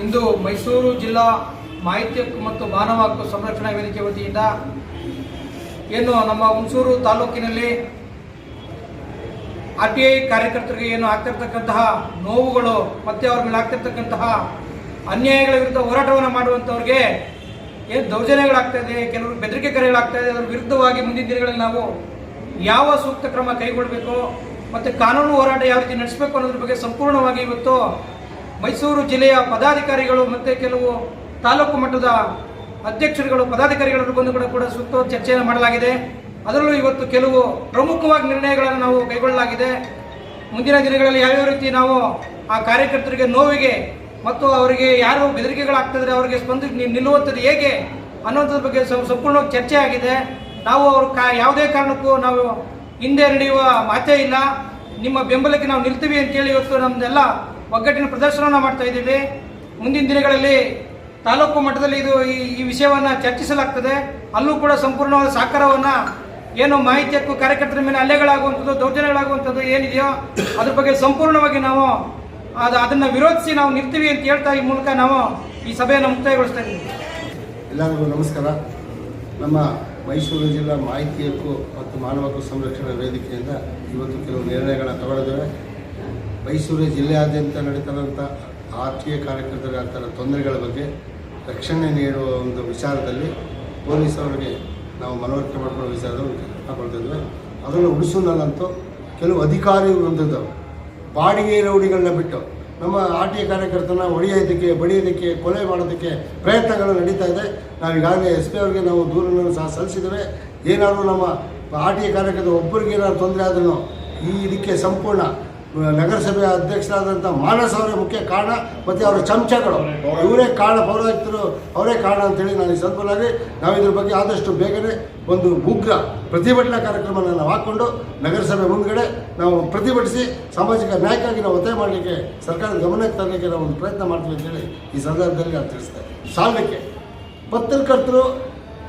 ಇಂದು ಮೈಸೂರು ಜಿಲ್ಲಾ ಮಾಹಿತಿ ಹಕ್ಕು ಮತ್ತು ಮಾನವ ಹಕ್ಕು ಸಂರಕ್ಷಣಾ ವೇದಿಕೆ ವತಿಯಿಂದ ಏನು ನಮ್ಮ ಹುಣಸೂರು ತಾಲೂಕಿನಲ್ಲಿ RTI ಕಾರ್ಯಕರ್ತರಿಗೆ ಏನು ಆಗ್ತಿರ್ತಕ್ಕಂತಹ ನೋವುಗಳು ಮತ್ತು ಅವ್ರ ಮೇಲೆ ಆಗ್ತಿರ್ತಕ್ಕಂತಹ ಅನ್ಯಾಯಗಳ ವಿರುದ್ಧ ಹೋರಾಟವನ್ನು ಮಾಡುವಂಥವ್ರಿಗೆ ಏನು ದೌರ್ಜನ್ಯಗಳಾಗ್ತಾ ಇದೆ, ಕೆಲವರು ಬೆದರಿಕೆ ಕರೆಗಳಾಗ್ತಾ ಇದೆ, ಅದರ ವಿರುದ್ಧವಾಗಿ ಮುಂದಿನ ದಿನಗಳಲ್ಲಿ ನಾವು ಯಾವ ಸೂಕ್ತ ಕ್ರಮ ಕೈಗೊಳ್ಳಬೇಕು ಮತ್ತು ಕಾನೂನು ಹೋರಾಟ ಯಾವ ರೀತಿ ನಡೆಸಬೇಕು ಅನ್ನೋದ್ರ ಬಗ್ಗೆ ಸಂಪೂರ್ಣವಾಗಿ ಇವತ್ತು ಮೈಸೂರು ಜಿಲ್ಲೆಯ ಪದಾಧಿಕಾರಿಗಳು ಮತ್ತು ಕೆಲವು ತಾಲೂಕು ಮಟ್ಟದ ಅಧ್ಯಕ್ಷರುಗಳು ಪದಾಧಿಕಾರಿಗಳ ಬಂದು ಕೂಡ ಸೂಕ್ತ ಚರ್ಚೆಯನ್ನು ಮಾಡಲಾಗಿದೆ. ಅದರಲ್ಲೂ ಇವತ್ತು ಕೆಲವು ಪ್ರಮುಖವಾಗಿ ನಿರ್ಣಯಗಳನ್ನು ನಾವು ಕೈಗೊಳ್ಳಲಾಗಿದೆ. ಮುಂದಿನ ದಿನಗಳಲ್ಲಿ ಯಾವ್ಯಾವ ರೀತಿ ನಾವು ಆ ಕಾರ್ಯಕರ್ತರಿಗೆ ನೋವಿಗೆ ಮತ್ತು ಅವರಿಗೆ ಯಾರು ಬೆದರಿಕೆಗಳಾಗ್ತಿದ್ರೆ ಅವರಿಗೆ ನಿಲ್ಲುವಂಥದ್ದು ಹೇಗೆ ಅನ್ನೋದ್ರ ಬಗ್ಗೆ ಸಂಪೂರ್ಣವಾಗಿ ಚರ್ಚೆ ಆಗಿದೆ. ನಾವು ಅವರು ಯಾವುದೇ ಕಾರಣಕ್ಕೂ ನಾವು ಹಿಂದೆ ನಡೆಯುವ ಮಾತೇ ಇಲ್ಲ, ನಿಮ್ಮ ಬೆಂಬಲಕ್ಕೆ ನಾವು ನಿಲ್ತೀವಿ ಅಂತೇಳಿ ಇವತ್ತು ನಮ್ದೆಲ್ಲ ಒಗ್ಗಟ್ಟಿನ ಪ್ರದರ್ಶನವನ್ನು ಮಾಡ್ತಾ ಇದ್ದೀವಿ. ಮುಂದಿನ ದಿನಗಳಲ್ಲಿ ತಾಲೂಕು ಮಟ್ಟದಲ್ಲಿ ಈ ವಿಷಯವನ್ನು ಚರ್ಚಿಸಲಾಗ್ತದೆ. ಅಲ್ಲೂ ಕೂಡ ಸಂಪೂರ್ಣವಾದ ಸಹಕಾರವನ್ನು ಏನು ಮಾಹಿತಿ ಹಕ್ಕು ಕಾರ್ಯಕರ್ತರ ಮೇಲೆ ಹಲ್ಲೆಗಳಾಗುವಂಥದ್ದು, ದೌರ್ಜನ್ಯಗಳಾಗುವಂಥದ್ದು ಏನಿದೆಯೋ ಅದ್ರ ಬಗ್ಗೆ ಸಂಪೂರ್ಣವಾಗಿ ನಾವು ಅದನ್ನು ವಿರೋಧಿಸಿ ನಾವು ನಿಲ್ತೀವಿ ಅಂತ ಹೇಳ್ತಾ ಈ ಮೂಲಕ ನಾವು ಈ ಸಭೆಯನ್ನು ಮುಕ್ತಾಯಗೊಳಿಸ್ತಾ ಇದ್ದೀವಿ. ಎಲ್ಲರಿಗೂ ನಮಸ್ಕಾರ. ನಮ್ಮ ಮೈಸೂರು ಜಿಲ್ಲಾ ಮಾಹಿತಿ ಹಕ್ಕು ಮತ್ತು ಮಾನವ ಹಕ್ಕು ಸಂರಕ್ಷಣಾ ವೇದಿಕೆಯಿಂದ ಇವತ್ತು ಕೆಲವು ನಿರ್ಣಯಗಳನ್ನು ತಗೊಳ್ಳಿದ್ದೇವೆ. ಮೈಸೂರು ಜಿಲ್ಲೆಯಾದ್ಯಂತ ನಡೀತಕ್ಕಂಥ RTI ಕಾರ್ಯಕರ್ತರಿಗೆ ಆಗ್ತಾರ ತೊಂದರೆಗಳ ಬಗ್ಗೆ ರಕ್ಷಣೆ ನೀಡುವ ಒಂದು ವಿಚಾರದಲ್ಲಿ ಪೊಲೀಸವರಿಗೆ ನಾವು ಮನವರಿಕೆ ಮಾಡ್ಕೊಳ್ಳೋ ವಿಚಾರದಲ್ಲಿ ಹಾಕೊಳ್ತಿದ್ವಿ. ಅದನ್ನು ಉಳಿಸೋನಲ್ಲಂತೂ ಕೆಲವು ಅಧಿಕಾರಿ ಹೊಂದಿದ್ದವು ಬಾಡಿಗೆ ರೌಡಿಗಳನ್ನ ಬಿಟ್ಟು ನಮ್ಮ RTI ಕಾರ್ಯಕರ್ತನ ಹೊಡೆಯೋದಕ್ಕೆ, ಬಡಿಯೋದಕ್ಕೆ, ಕೊಲೆ ಮಾಡೋದಕ್ಕೆ ಪ್ರಯತ್ನಗಳು ನಡೀತಾ ಇದೆ. ನಾವು ಈಗಾಗಲೇ SP ಅವರಿಗೆ ನಾವು ದೂರನ್ನು ಸಹ ಸಲ್ಲಿಸಿದ್ದೇವೆ. ಏನಾದರೂ ನಮ್ಮ RTI ಕಾರ್ಯಕರ್ತ ಒಬ್ಬರಿಗೆ ಏನಾದ್ರು ತೊಂದರೆ ಆದ್ರೂ ಇದಕ್ಕೆ ಸಂಪೂರ್ಣ ನಗರಸಭೆ ಅಧ್ಯಕ್ಷರಾದಂಥ ಮಾನಸ್ ಅವರೇ ಮುಖ್ಯ ಕಾರಣ ಮತ್ತು ಅವರ ಚಮಚಗಳು ಇವರೇ ಕಾರಣ, ಪೌರಾಯುಕ್ತರು ಅವರೇ ಕಾರಣ ಅಂತೇಳಿ ನಾನು ಈ ಸಂದರ್ಭದಲ್ಲಿ ನಾವು ಇದ್ರ ಬಗ್ಗೆ ಆದಷ್ಟು ಬೇಗನೆ ಒಂದು ಉಗ್ರ ಪ್ರತಿಭಟನಾ ಕಾರ್ಯಕ್ರಮವನ್ನು ನಾವು ಹಾಕ್ಕೊಂಡು ನಗರಸಭೆ ಮುಂದ್ಗಡೆ ನಾವು ಪ್ರತಿಭಟಿಸಿ ಸಾಮಾಜಿಕ ನ್ಯಾಯಕ್ಕಾಗಿ ನಾವು ಒತ್ತಾಯ ಮಾಡಲಿಕ್ಕೆ ಸರ್ಕಾರದ ಗಮನಕ್ಕೆ ತರಲಿಕ್ಕೆ ನಾವು ಒಂದು ಪ್ರಯತ್ನ ಮಾಡ್ತೀವಿ ಅಂತೇಳಿ ಈ ಸಂದರ್ಭದಲ್ಲಿ ನಾನು ತಿಳಿಸ್ತೇನೆ. ಸಾಲಕ್ಕೆ ಪತ್ರಕರ್ತರು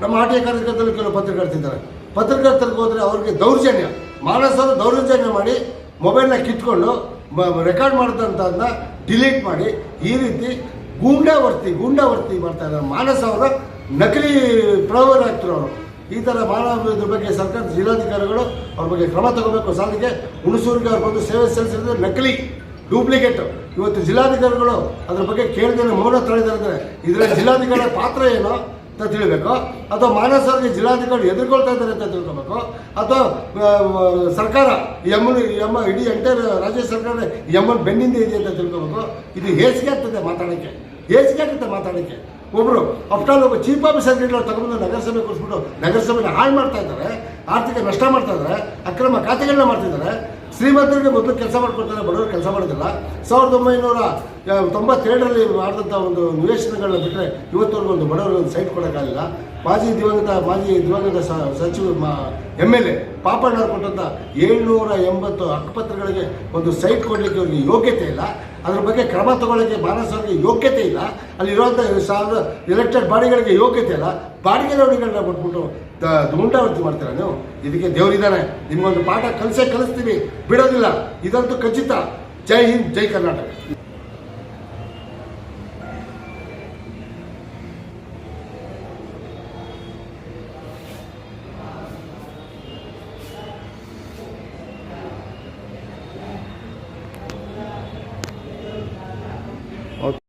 ನಮ್ಮ RTI ಕಾರ್ಯಕರ್ತರು ಕೆಲವು ಪತ್ರಕರ್ತಿದ್ದಾರೆ. ಪತ್ರಕರ್ತರಿಗೆ ಹೋದರೆ ಅವ್ರಿಗೆ ದೌರ್ಜನ್ಯ, ಮಾನಸರು ದೌರ್ಜನ್ಯ ಮಾಡಿ ಮೊಬೈಲ್ನ ಕಿತ್ಕೊಂಡು ರೆಕಾರ್ಡ್ ಮಾಡಿದಂಥದ್ದನ್ನ ಡಿಲೀಟ್ ಮಾಡಿ ಈ ರೀತಿ ಗೂಂಡಾವರ್ತಿ ಮಾಡ್ತಾ ಇದ್ದಾರೆ. ಮಾನಸ ಅವರ ನಕಲಿ ಪ್ರವರಾಗ್ತರು ಅವರು. ಈ ಥರ ಮಾನವದ ಬಗ್ಗೆ ಸರ್ಕಾರದ ಜಿಲ್ಲಾಧಿಕಾರಿಗಳು ಅವ್ರ ಬಗ್ಗೆ ಕ್ರಮ ತಗೋಬೇಕು. ಸಾಲಿಗೆ ಹುಣಸೂರಿಗೆ ಅವ್ರು ಬಂದು ಸೇವೆ ಸಲ್ಲಿಸಿದ್ರೆ ನಕಲಿ ಡೂಪ್ಲಿಕೇಟ್. ಇವತ್ತು ಜಿಲ್ಲಾಧಿಕಾರಿಗಳು ಅದ್ರ ಬಗ್ಗೆ ಕೇಳಿದ್ರೆ ಮೌನ ತಳೆದಿದ್ದಾರೆ. ಇದರಲ್ಲಿ ಜಿಲ್ಲಾಧಿಕಾರಿಗಳ ಪಾತ್ರ ಏನೋ ಅಂತ ತಿಳಿಬೇಕು, ಅಥವಾ ಮಾನಸರಿಗೆ ಜಿಲ್ಲಾಧಿಕಾರಿ ಎದುರ್ಕೊಳ್ತಾ ಇದ್ದಾರೆ ಅಂತ ತಿಳ್ಕೊಬೇಕು, ಅಥವಾ ಸರ್ಕಾರ ಇಡೀ ಎಂಟೈರ್ ರಾಜ್ಯ ಸರ್ಕಾರ ಬೆನ್ನಿಂದ ಇದೆ ಅಂತ ತಿಳ್ಕೊಬೇಕು. ಇದು ಹೇಸಿಗೆ ಆಗ್ತದೆ ಮಾತಾಡೋಕ್ಕೆ. ಒಬ್ಬರು ಅಫ್ಟಾಲ್ ಒಬ್ಬ ಚೀಫ್ ಆಫೀಸರ್ ತಗೊಂಡು ನಗರಸಭೆ ಕೂರಿಸ್ಬಿಟ್ಟು ನಗರಸಭೆನ ಹಾಳು ಮಾಡ್ತಾ ಇದ್ದಾರೆ, ಆರ್ಥಿಕ ನಷ್ಟ ಮಾಡ್ತಾ ಇದ್ದಾರೆ, ಅಕ್ರಮ ಖಾತೆಗಳನ್ನ ಮಾಡ್ತಿದ್ದಾರೆ. ಶ್ರೀಮಂತರಿಗೆ ಮೊದಲು ಕೆಲಸ ಮಾಡ್ಕೊಡ್ತಾರೆ, ಬಡವರು ಕೆಲಸ ಮಾಡೋದಿಲ್ಲ. 1997ರಲ್ಲಿ ಮಾಡಿದಂಥ ಒಂದು ನಿವೇಶನಗಳನ್ನ ಬಿಟ್ಟರೆ ಇವತ್ತವರೆಗೂ ಒಂದು ಬಡವರಿಗೆ ಒಂದು ಸೈಟ್ ಕೊಡೋಕ್ಕಾಗಲಿಲ್ಲ. ಮಾಜಿ ದಿವಂಗತ ಸಚಿವ MLA ಪಾಪಣ್ಣವ್ರು ಕೊಟ್ಟಂಥ 780 ಹಕ್ಕುಪತ್ರಗಳಿಗೆ ಒಂದು ಸೈಟ್ ಕೊಡಲಿಕ್ಕೆ ಅವ್ರಿಗೆ ಯೋಗ್ಯತೆ ಇಲ್ಲ. ಅದ್ರ ಬಗ್ಗೆ ಕ್ರಮ ತಗೊಳ್ಳೋಕ್ಕೆ ಮಾನಸರಿಗೆ ಯೋಗ್ಯತೆ ಇಲ್ಲ. ಅಲ್ಲಿರುವಂಥ ಎಲೆಕ್ಟೆಡ್ ಬಾಡಿಗಳಿಗೆ ಯೋಗ್ಯತೆ ಇಲ್ಲ. ಬಾಡಿಗೆ ರೌಡಿಗಳನ್ನ ಬಿಟ್ಬಿಟ್ಟು ಗೂಂಡಾವರ್ತಿ ಮಾಡ್ತೀರಾ ನೀವು? ಇದಕ್ಕೆ ದೇವರಿದ್ದಾನೆ, ನಿಮ್ಗೊಂದು ಪಾಠ ಕಲಿಸ್ತೀವಿ, ಬಿಡೋದಿಲ್ಲ, ಇದಂತೂ ಖಚಿತ. ಜೈ ಹಿಂದ್, ಜೈ ಕರ್ನಾಟಕ.